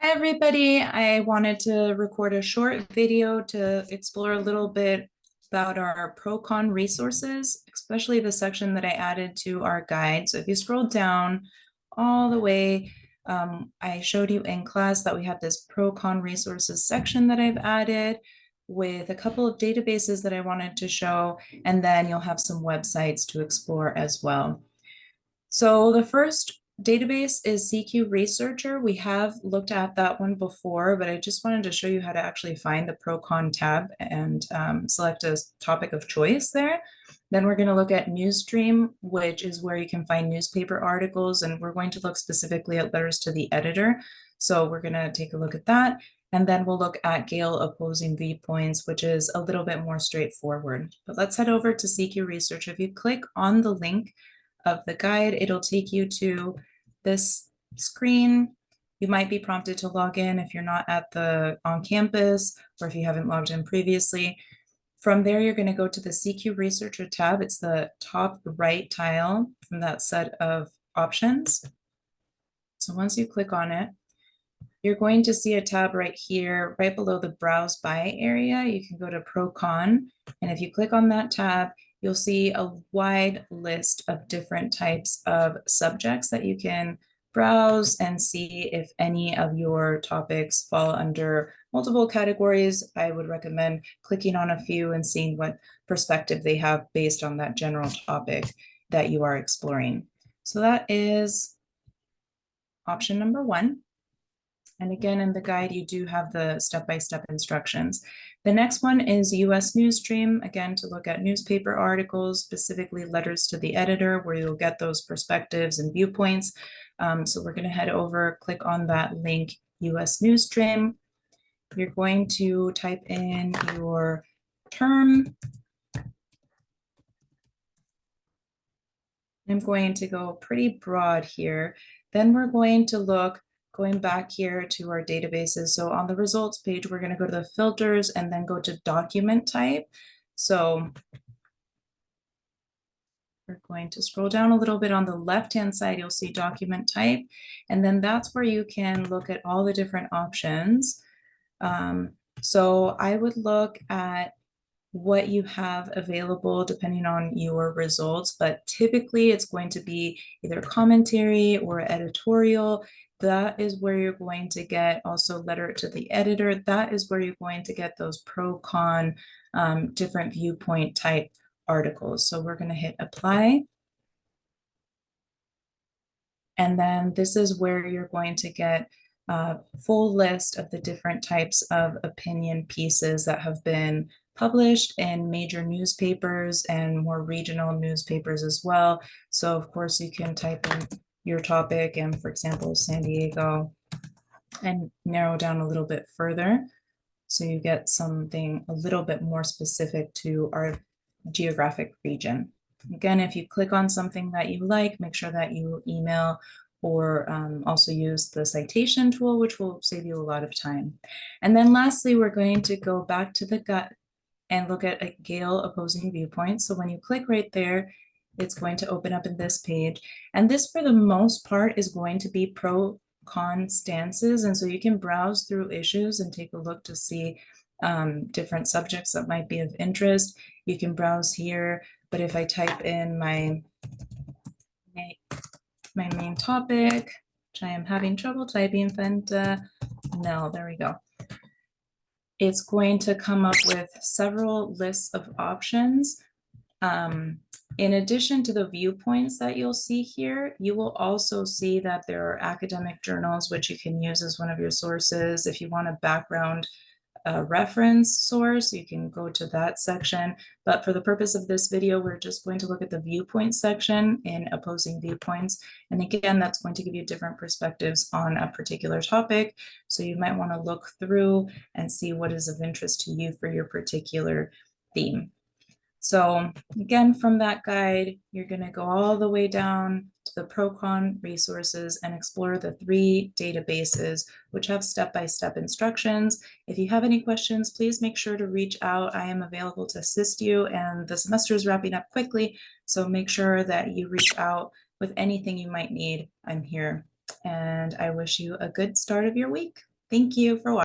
Hi, everybody. I wanted to record a short video to explore a little bit about our pro-con resources, especially the section that I added to our guide. So if you scroll down all the way, I showed you in class that we have this pro-con resources section that I've added with a couple of databases that I wanted to show, and then you'll have some websites to explore as well. So the first database is CQ Researcher. We have looked at that one before, but I just wanted to show you how to actually find the pro-con tab and select a topic of choice there. Then we're going to look at Newsstream, which is where you can find newspaper articles, and we're going to look specifically at letters to the editor. So we're going to take a look at that. And then we'll look at Gale opposing viewpoints, which is a little bit more straightforward. But let's head over to CQ Research. If you click on the link of the guide, it'll take you to this screen. You might be prompted to log in if you're not at the on campus or if you haven't logged in previously. From there, you're going to go to the CQ Researcher tab. It's the top right tile from that set of options. So once you click on it, you're going to see a tab right here, right below the Browse By area. You can go to Pro-Con, and if you click on that tab, you'll see a wide list of different types of subjects that you can browse and see if any of your topics fall under multiple categories. I would recommend clicking on a few and seeing what perspective they have based on that general topic that you are exploring. So that is option number one. And again, in the guide, you do have the step-by-step instructions. The next one is US Newsstream, again, to look at newspaper articles, specifically letters to the editor, where you'll get those perspectives and viewpoints. So we're going to head over, click on that link, US Newsstream. You're going to type in your term. I'm going to go pretty broad here. Then we're going to look going back here to our databases. So on the results page, we're going to go to the filters and then go to document type. So we're going to scroll down a little bit on the left-hand side, you'll see document type. And then that's where you can look at all the different options. So I would look at what you have available depending on your results, but typically it's going to be either commentary or editorial. That is where you're going to get also letter to the editor. That is where you're going to get those pro-con different viewpoint type articles. So we're going to hit apply. And then this is where you're going to get a full list of the different types of opinion pieces that have been published in major newspapers and more regional newspapers as well. So of course you can type in your topic and, for example, San Diego, and narrow down a little bit further. So you get something a little bit more specific to our geographic region. Again, if you click on something that you like, make sure that you email or also use the citation tool, which will save you a lot of time. And then lastly, we're going to go back to the gut and look at a Gale opposing viewpoints. So when you click right there, it's going to open up in this page. And this, for the most part, is going to be pro-con stances. And so you can browse through issues and take a look to see different subjects that might be of interest. You can browse here, but if I type in my main topic, which I am having trouble typing, no, there we go. It's going to come up with several lists of options. In addition to the viewpoints that you'll see here, you will also see that there are academic journals, which you can use as one of your sources. If you want a background reference source, you can go to that section. But for the purpose of this video, we're just going to look at the viewpoint section in opposing viewpoints. And again, that's going to give you different perspectives on a particular topic. So you might want to look through and see what is of interest to you for your particular theme. So again, from that guide, you're going to go all the way down to the pro-con resources and explore the 3 databases, which have step-by-step instructions. If you have any questions, please make sure to reach out. I am available to assist you, and the semester is wrapping up quickly, so make sure that you reach out with anything you might need. I'm here, and I wish you a good start of your week. Thank you for watching.